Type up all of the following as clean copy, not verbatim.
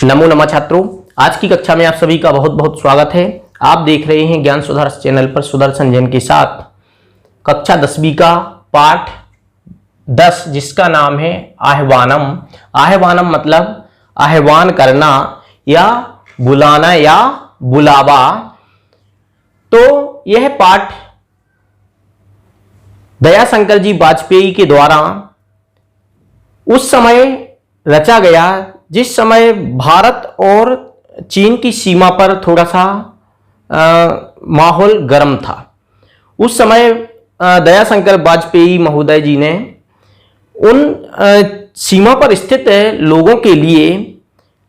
नमो नमः छात्रों, आज की कक्षा में आप सभी का बहुत बहुत स्वागत है। आप देख रहे हैं ज्ञान सुधार चैनल पर सुदर्शन जैन के साथ कक्षा 10वीं का पाठ 10 जिसका नाम है आह्वानम। आह्वानम मतलब आह्वान करना या बुलाना या बुलावा। तो यह पाठ दयाशंकर जी वाजपेयी के द्वारा उस समय रचा गया जिस समय भारत और चीन की सीमा पर थोड़ा सा माहौल गर्म था। उस समय दयाशंकर वाजपेयी महोदय जी ने उन सीमा पर स्थित लोगों के लिए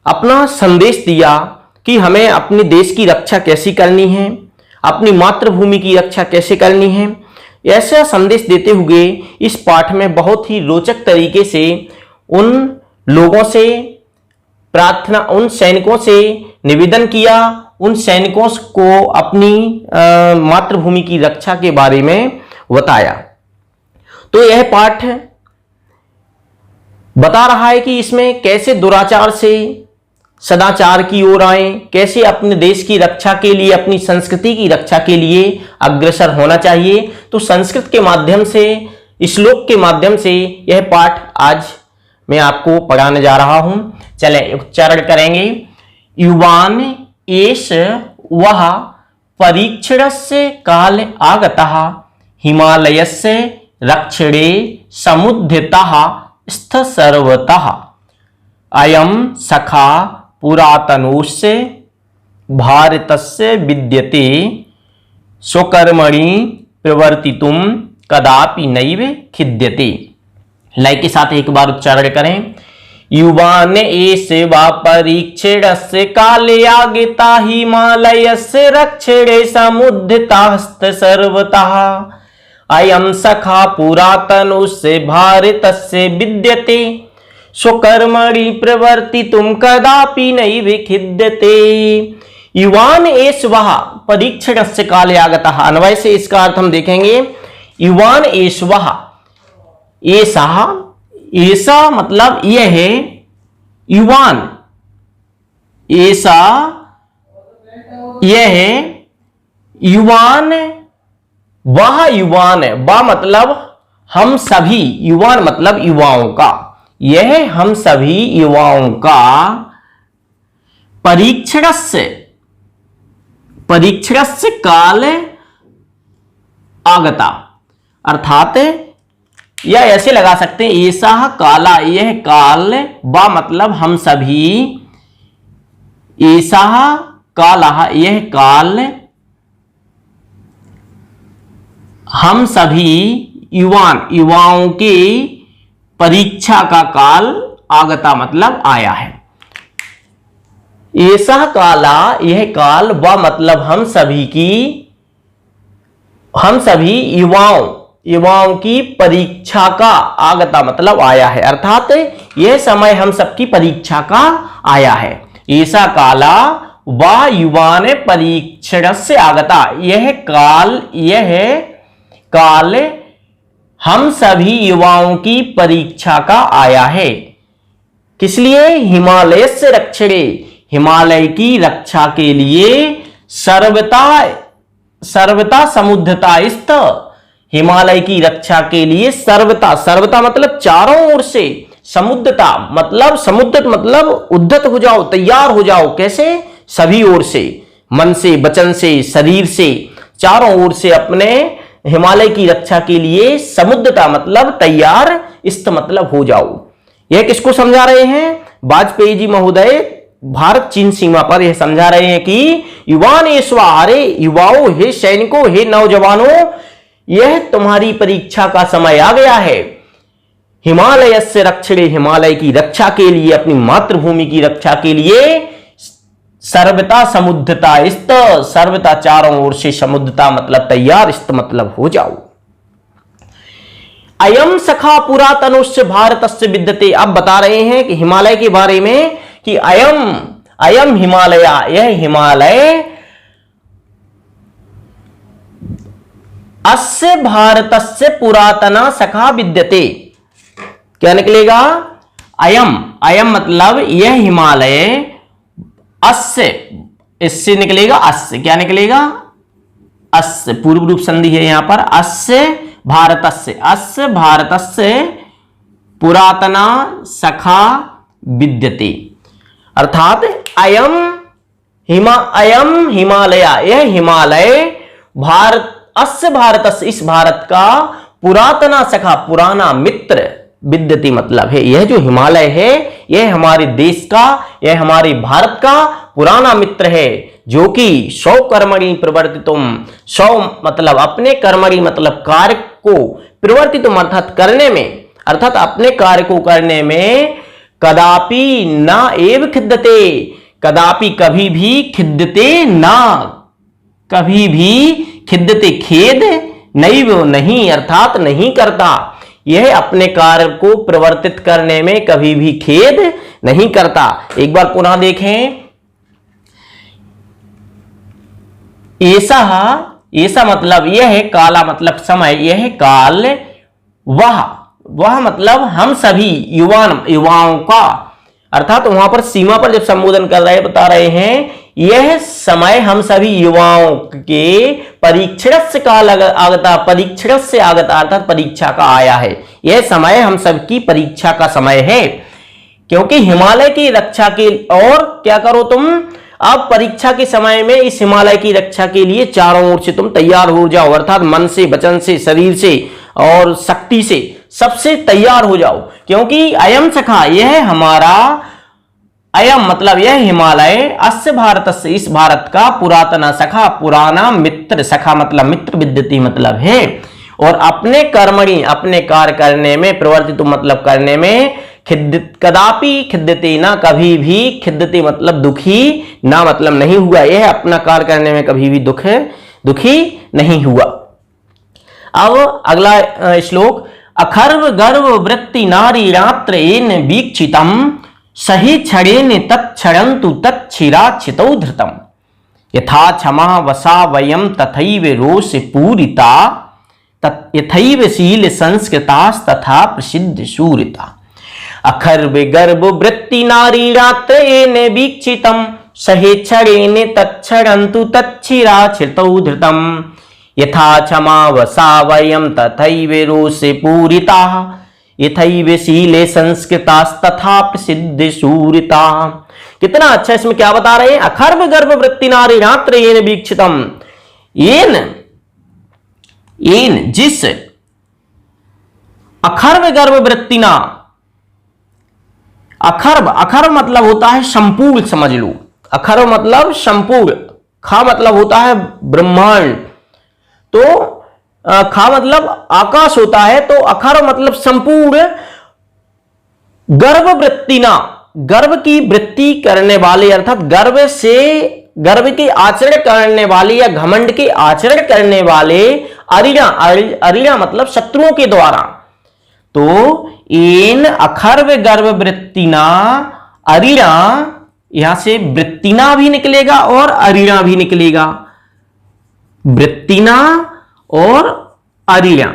अपना संदेश दिया कि हमें अपने देश की रक्षा कैसे करनी है, अपनी मातृभूमि की रक्षा कैसे करनी है। ऐसा संदेश देते हुए इस पाठ में बहुत ही रोचक तरीके से उन लोगों से प्रार्थना, उन सैनिकों से निवेदन किया, उन सैनिकों को अपनी मातृभूमि की रक्षा के बारे में बताया। तो यह पाठ बता रहा है कि इसमें कैसे दुराचार से सदाचार की ओर आए, कैसे अपने देश की रक्षा के लिए, अपनी संस्कृति की रक्षा के लिए अग्रसर होना चाहिए। तो संस्कृत के माध्यम से, श्लोक के माध्यम से यह पाठ आज मैं आपको पढ़ाने जा रहा हूं। चले उच्चारण करेंगे। युवान एष वह परीक्षणस्य काल आगतः हिमालयस्य रक्षणे समुद्धितः स्थ सर्वतः अयं सखा पुरातनोस्य भारतस्य विद्यते स्वकर्मणि प्रवर्तितुं कदापि नैव खिद्यते। लय के साथ एक बार उच्चारण करें। युवान एष वा परीक्षणस्य काले आगता हिमालयस्य रक्षणे समुद्धितः सर्वतः अयं सखा पुरातनोस्य भारतस्य विद्यते स्वकर्मणि प्रवर्तितुं कदापि नैव खिद्यते। युवान एष वह परीक्षणस्य काले आगतः। अन्वय से इसका अर्थ हम देखेंगे। युवान एष वह, ऐसा मतलब यह है युवान, ऐसा यह है युवान, वह युवान है। वह मतलब हम सभी, युवान मतलब युवाओं का, यह हम सभी युवाओं का परीक्षणस्य काल आगता, अर्थात या ऐसे लगा सकते हैं ऐसा काला, यह काल, बा मतलब हम सभी, ऐसा काला यह काल हम सभी युवाओं की परीक्षा का काल आगता मतलब आया है। ऐसा काला यह काल, व मतलब हम सभी युवाओं की परीक्षा का आगता मतलब आया है, अर्थात यह समय हम सबकी परीक्षा का आया है। ऐसा काला व युवान परीक्षण से आगता, यह काल हम सभी युवाओं की परीक्षा का आया है। किस लिए? हिमालय से रक्षणे, हिमालय की रक्षा के लिए, सर्वता समुद्धता स्थ, हिमालय की रक्षा के लिए सर्वता मतलब चारों ओर से, समुद्धता मतलब उद्धत हो जाओ, तैयार हो जाओ। कैसे? सभी ओर से, मन से, वचन से, शरीर से, चारों ओर से अपने हिमालय की रक्षा के लिए समुद्धता मतलब तैयार, स्थ मतलब हो जाओ। यह किसको समझा रहे हैं? वाजपेयी जी महोदय भारत चीन सीमा पर यह समझा रहे हैं कि युवान एष्वा, अरे युवाओं, हे सैनिकों, हे नौजवानों, यह तुम्हारी परीक्षा का समय आ गया है। हिमालय से रक्षणे, हिमालय की रक्षा के लिए, अपनी मातृभूमि की रक्षा के लिए सर्वता समुद्धता स्थ, सर्वता चारों ओर से, समुद्धता मतलब तैयार, स्थ मतलब हो जाओ। अयम सखा पुरातनोस्य भारतस्य विद्यते। अब बता रहे हैं कि हिमालय के बारे में कि अयम हिमालय, यह हिमालय अस्य भारतस्य पुरातना सखा विद्यते। क्या निकलेगा? अयम, अयम मतलब यह हिमालय अस्य, इससे निकलेगा अस्य, क्या निकलेगा? अस्य, पूर्व रूप संधि है यहां पर। अस्य भारतस्य, अस्य भारतस्य पुरातना सखा विद्यते, अर्थात अयम हिमालय, यह हिमालय भारत, अस्य भारतस्य, इस भारत का पुरातना सखा, पुराना मित्र, विद्यते मतलब है, यह जो हिमालय है यह हमारे देश का, यह हमारे भारत का पुराना मित्र है, जो कि सौ कर्मणि प्रवर्तितुम, सौ मतलब अपने कर्मणि मतलब कार्य को, प्रवर्तितुम अर्थात करने में, अर्थात अपने कार्य को करने में, कदापि न एव खिद्यते, कदापि कभी भी, खिद्यते ना, कभी भी, खिद्यते खेद, नैव नहीं अर्थात नहीं करता, यह अपने कार्य को प्रवर्तित करने में कभी भी खेद नहीं करता। एक बार पुनः देखें, ऐसा मतलब यह है, काला मतलब समय, यह है काल, वह मतलब हम सभी युवाओं का, अर्थात वहां पर सीमा पर जब संबोधन कर रहे बता रहे हैं, यह समय हम सभी युवाओं के परीक्षण से काल आगता, परीक्षण से आगता अर्थात परीक्षा का आया है, यह समय हम सबकी परीक्षा का समय है, क्योंकि हिमालय की रक्षा के, और क्या करो तुम अब परीक्षा के समय में इस हिमालय की रक्षा के लिए चारों ओर से तुम तैयार हो जाओ, अर्थात मन से, वचन से, शरीर से और शक्ति से, सबसे तैयार हो जाओ, क्योंकि अयम सखा, यह हमारा, अयम मतलब यह हिमालय, अस्य भारतस्य, इस भारत का, पुरातना सखा, पुराना मित्र, सखा मतलब मित्र, विद्यते मतलब है, और अपने कर्मणि अपने कार्य करने में, प्रवर्तित मतलब करने में, कदापि खिद्यते ना, कभी भी, खिद्यते मतलब दुखी, ना मतलब नहीं हुआ, यह अपना कार्य करने में कभी भी दुखी नहीं हुआ। अब अगला श्लोक, अखर्व गर्व वृत्ति नारी रात्र येन वीक्षितम सही क्षणेन तत्क्षणन्तु तच्छिरा छितौ धृतम, यथा क्षमा वसा वयम तथैव रोष पूरिता, यथैव शील संस्कृतास्तथा प्रसिद्ध शूरिता। अखर्व गर्भ वृत्ति नारी रात्र येन वीक्षितम सहे क्षणेन तत्क्षणन्तु तच्छिरा छितौ धृतम, यथा क्षमा वसा वयम तथैव रोषे पूरिता, यथैव शीले संस्कृतास्तथा प्रसिद्ध शूरिता। कितना अच्छा इसमें क्या बता रहे हैं, अखर्व गर्भ वृत्ति नारी रात्र येन वीक्षितम, येन जिस, अखर्व गर्भ वृत्तिना, अखर्व मतलब होता है संपूर्ण, समझ लो, अखर्व मतलब संपूर्ण, खा मतलब होता है ब्रह्मांड, तो खा मतलब आकाश होता है, तो अखर्व मतलब संपूर्ण, गर्भ वृत्तिना, गर्भ की वृत्ति करने वाले, अर्थात गर्भ के आचरण करने वाले या घमंड के आचरण करने वाले, अरिणा मतलब शत्रुओं के द्वारा, तो इन अखर्व गर्भ वृत्तिना, अरिणा, यहां से वृत्तिना भी निकलेगा और अरिणा भी निकलेगा, वृत्तिना और अरिणा।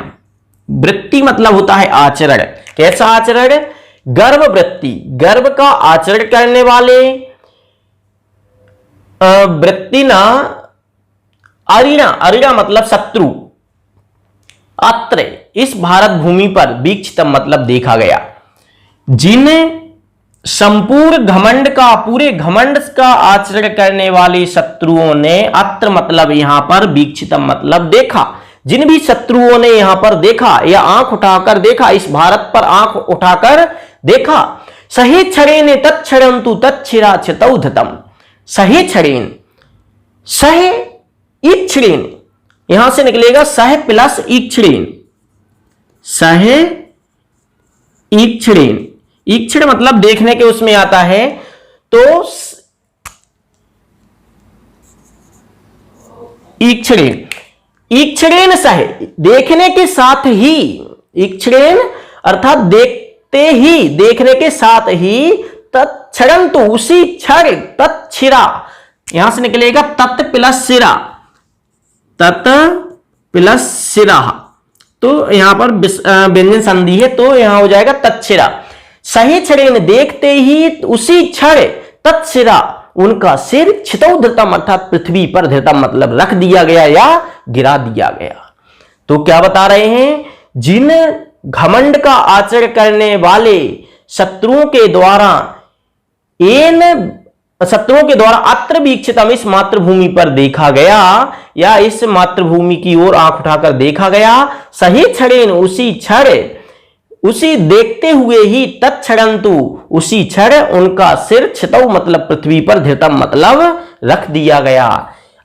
वृत्ति मतलब होता है आचरण, कैसा आचरण, गर्भ वृत्ति, गर्भ का आचरण करने वाले, वृत्तिना, अरिणा मतलब शत्रु, अत्र इस भारत भूमि पर, वीक्षितम मतलब देखा गया, जिन संपूर्ण घमंड का, पूरे घमंड का आचरण करने वाले शत्रुओं ने, अत्र मतलब यहां पर, वीक्षितम मतलब देखा, जिन भी शत्रुओं ने यहां पर देखा या आंख उठाकर देखा, इस भारत पर आंख उठाकर देखा, सही क्षणेन तत्क्षणन्तु तच्छिरा छितौ धृतम, सही क्षणेन, सह ईक्षणेन, यहां से निकलेगा सह प्लस ईक्षणेन, सह ईक्षणेन, ईक्षण मतलब देखने के उसमें आता है, तो ईक्षणेन, ईक्षणेन सह देखने के साथ ही, ईक्षणेन अर्थात देखते ही, देखने के साथ ही, तत्क्षण तो उसी क्षण, तत्छिरा यहां से निकलेगा तत् प्लस सिरा, तत् प्लस सिरा, तो यहां पर व्यंजन संधि है, तो यहां हो जाएगा तत्छिरा, सही क्षण देखते ही उसी क्षण, तत्सिरा उनका सिर क्षितौ धृतम अर्थात पृथ्वी पर धृतम मतलब रख दिया गया या गिरा दिया गया। तो क्या बता रहे हैं, जिन घमंड का आचरण करने वाले शत्रुओं के द्वारा अत्र वीक्षितम इस मातृभूमि पर देखा गया या इस मातृभूमि की ओर आंख उठाकर देखा गया, सही क्षणेन उसी देखते हुए ही तत्क्षणंतु उसी क्षण उनका सिर क्षितौ मतलब पृथ्वी पर धृतम मतलब रख दिया गया।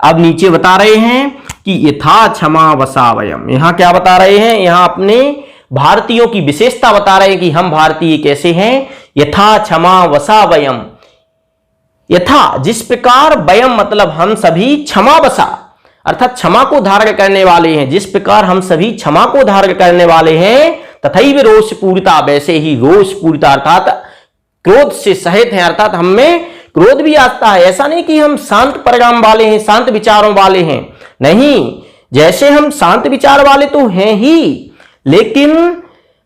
अब नीचे बता रहे हैं कि यथा क्षमा वसावयम, यहां क्या बता रहे हैं, यहां अपने भारतीयों की विशेषता बता रहे हैं कि हम भारतीय कैसे हैं। यथा क्षमा वसावयम, यथा जिस प्रकार, वयम मतलब हम सभी, क्षमा वसा अर्थात क्षमा को धारण करने वाले हैं, जिस प्रकार हम सभी क्षमा को धारण करने वाले हैं, तथैव रोष पूरिता वैसे ही रोष पूरिता अर्थात क्रोध से सहित हैं, अर्थात हम में क्रोध भी आता है। ऐसा नहीं कि हम शांत परिणाम वाले हैं, शांत विचारों वाले हैं, नहीं, जैसे हम शांत विचार वाले तो हैं ही, लेकिन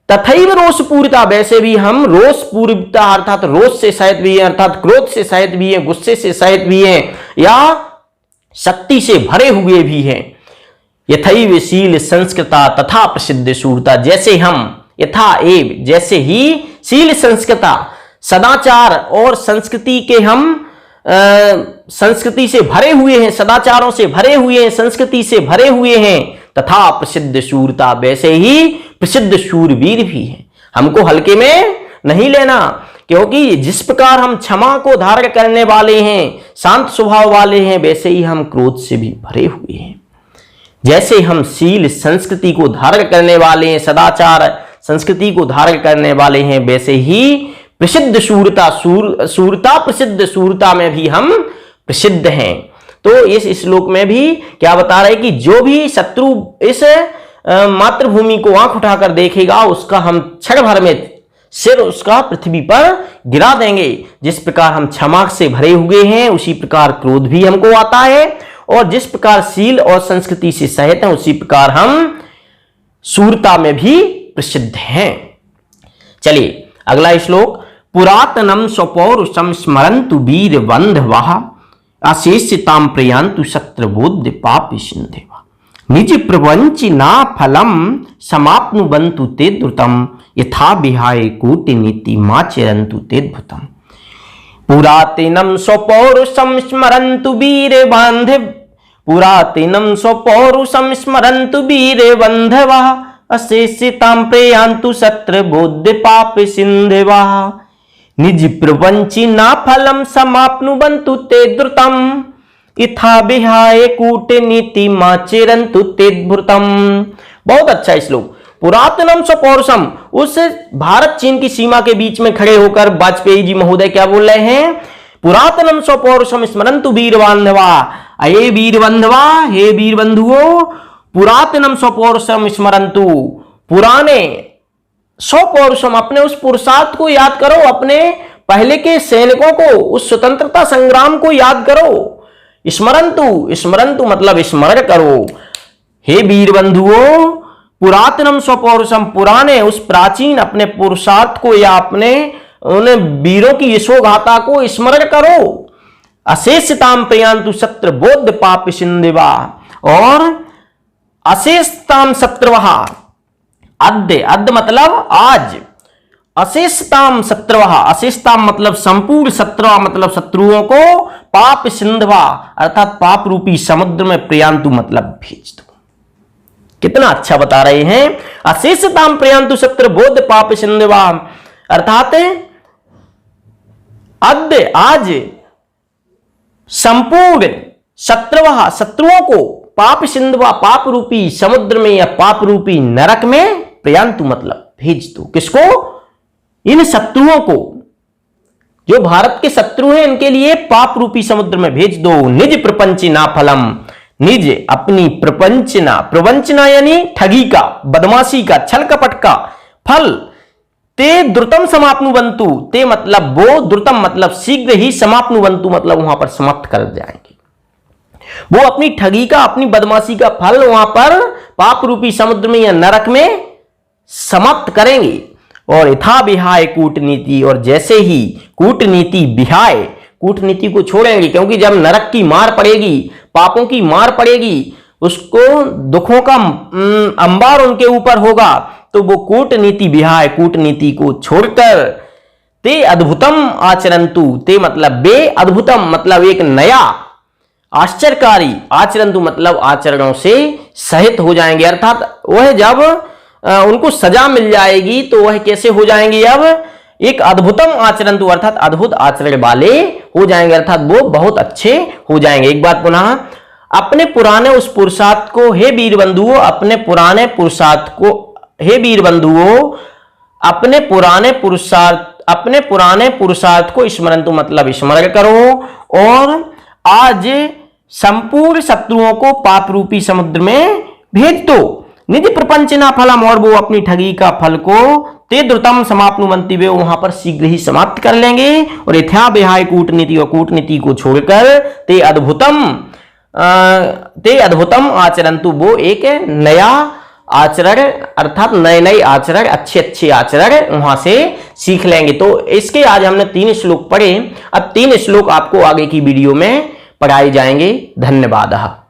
तथैव रोष पूरिता वैसे भी हम रोष पूरिता अर्थात रोष से सहित भी हैं, अर्थात क्रोध से सहित भी हैं, गुस्से से सहित भी हैं या शक्ति से भरे हुए भी हैं। यथैव शील संस्कृता तथा प्रसिद्ध शूरता, जैसे हम, यथा एव जैसे ही, शील संस्कृता सदाचार और संस्कृति के हम संस्कृति से भरे हुए हैं, सदाचारों से भरे हुए हैं, संस्कृति से भरे हुए हैं, तथा प्रसिद्ध शूरता वैसे ही प्रसिद्ध शूरवीर भी हैं। हमको हल्के में नहीं लेना, क्योंकि जिस प्रकार हम क्षमा को धारण करने वाले हैं, शांत स्वभाव वाले हैं, वैसे ही हम क्रोध से भी भरे हुए हैं। जैसे हम शील संस्कृति को धारण करने वाले हैं, सदाचार संस्कृति को धारण करने वाले हैं, वैसे ही प्रसिद्ध शूरता, शूरता प्रसिद्ध शूरता में भी हम प्रसिद्ध हैं। तो इस श्लोक में भी क्या बता रहे हैं कि जो भी शत्रु इस मातृभूमि को आंख उठाकर देखेगा, उसका हम क्षण भर में सिर उसका पृथ्वी पर गिरा देंगे। जिस प्रकार हम क्षमा से भरे हुए हैं, उसी प्रकार क्रोध भी हमको आता है, और जिस प्रकार शील और संस्कृति से सहित हैं, उसी प्रकार हम शूरता में भी प्रसिद्ध हैं। चलिए अगला श्लोक, पुरातनम स्वपौरुषम स्मरन्तु वीर बंधवः अशेषिताम प्रयान्तु शत्रबोध्य पापि सिन्धवः निज प्रवंचिना फलम समाप्नुवन्तु ते द्रुतम यथा विहाय कूटनीति माचरन्तु तेद्भुतम्। पुरातनम स्वपौरुषम स्मरन्तु वीर बांधव, पुरातनम स्वपौरुषम स्मरन्तु वीर बंधवः अशेषितां प्रयान्तु शत्रबोध्य पापि सिन्धवः निज प्रवंचिना फलम समाप्नुवन्तु ते द्रुतम् इथा विहाय कूटनीति माचरन्तु तेद्भुतम्। बहुत अच्छा श्लोक। पुरातनम स्वपौरुषम, उस भारत चीन की सीमा के बीच में खड़े होकर वाजपेयी जी महोदय क्या बोल रहे हैं, पुरातनम स्वपौरुषम स्मरन्तु वीर बांधवा, अये वीर बंधवा, हे वीर बंधुओं, पुरातनम स्वपौरुषम स्मरन्तु, पुराने स्वपौरुषम अपने उस पुरुषार्थ को याद करो, अपने पहले के सैनिकों को, उस स्वतंत्रता संग्राम को याद करो। स्मरन्तु, स्मरन्तु मतलब स्मरण करो। हे वीर बंधुओं, पुरातनम स्वपौरुषम, पुराने उस प्राचीन अपने पुरुषार्थ को या अपने उन वीरों की यशोगाथा को स्मरण करो। अशेषताम प्रयान्तु शत्रबोध्य पापि सिन्धवः, और अशेषताम शत्रवः, अद्य, अद्य मतलब आज, अशेषताम शत्रवः, अशेषताम मतलब संपूर्ण, शत्रवः मतलब शत्रुओं को, पाप सिन्धवः अर्थात पाप रूपी समुद्र में प्रयान्तु मतलब भेज दो। कितना अच्छा बता रहे हैं। अशेषताम प्रयान्तु शत्रबोध्य पाप सिन्धवः अर्थात अद्य आज संपूर्ण शत्रवः शत्रुओं को, पाप सिन्धवः पाप रूपी समुद्र में या पाप रूपी नरक में, प्रयान्तु मतलब भेज दो। किसको? इन शत्रुओं को, जो भारत के शत्रु हैं, इनके लिए पाप रूपी समुद्र में भेज दो। निज प्रपंचना फलम, निज अपनी प्रपंचना, प्रवंचना यानी ठगी का, बदमाशी का, छल कपट का फल, ते द्रुतम समाप्नुवन्तु, ते मतलब वो, द्रुतम मतलब शीघ्र ही, समाप्नुवन्तु मतलब वहां पर समाप्त कर जाएंगे। वो अपनी ठगी का, अपनी बदमाशी का फल वहां पर पाप रूपी समुद्र में या नरक में समाप्त करेंगे। और यथा विहाय कूटनीति, और जैसे ही कूटनीति विहाय, कूटनीति को छोड़ेंगे, क्योंकि जब नरक की मार पड़ेगी, पापों की मार पड़ेगी, उसको दुखों का अंबार उनके ऊपर होगा, तो वो कूटनीति विहाय, कूटनीति को छोड़कर ते अद्भुतम आचरंतु, ते मतलब वे, अद्भुतम मतलब एक नया, आश्चर्यकारी, आचरंतु मतलब आचरणों से सहित हो जाएंगे। अर्थात वह जब उनको सजा मिल जाएगी तो वह कैसे हो जाएंगे, अब एक अद्भुतम आचरंतु अर्थात अद्भुत आचरण वाले हो जाएंगे, अर्थात वो बहुत अच्छे हो जाएंगे। एक बात पुनः, अपने पुराने उस पुरुषार्थ को, हे वीर बंधुओं, अपने पुराने पुरुषार्थ को, हे वीर बंधुओं, अपने पुराने पुरुषार्थ को स्मरंतु मतलब स्मरण करो, और आज संपूर्ण शत्रुओं को पाप रूपी समुद्र में भेज दो। निधि प्रपंचना फलम, और वो अपनी ठगी का फल को ते द्रुतम समाप्नुवन्ति, वे वहां पर शीघ्र ही समाप्त कर लेंगे। और यथा विहाय कूटनीति, और कूटनीति को छोड़कर ते अद्भुतम आचरंतु, वो एक नया आचरण अर्थात नए नए आचरण, अच्छे अच्छे आचरण वहां से सीख लेंगे। तो इसके आज हमने 3 श्लोक पढ़े, अब 3 श्लोक आपको आगे की वीडियो में पढ़ाए जाएंगे। धन्यवाद।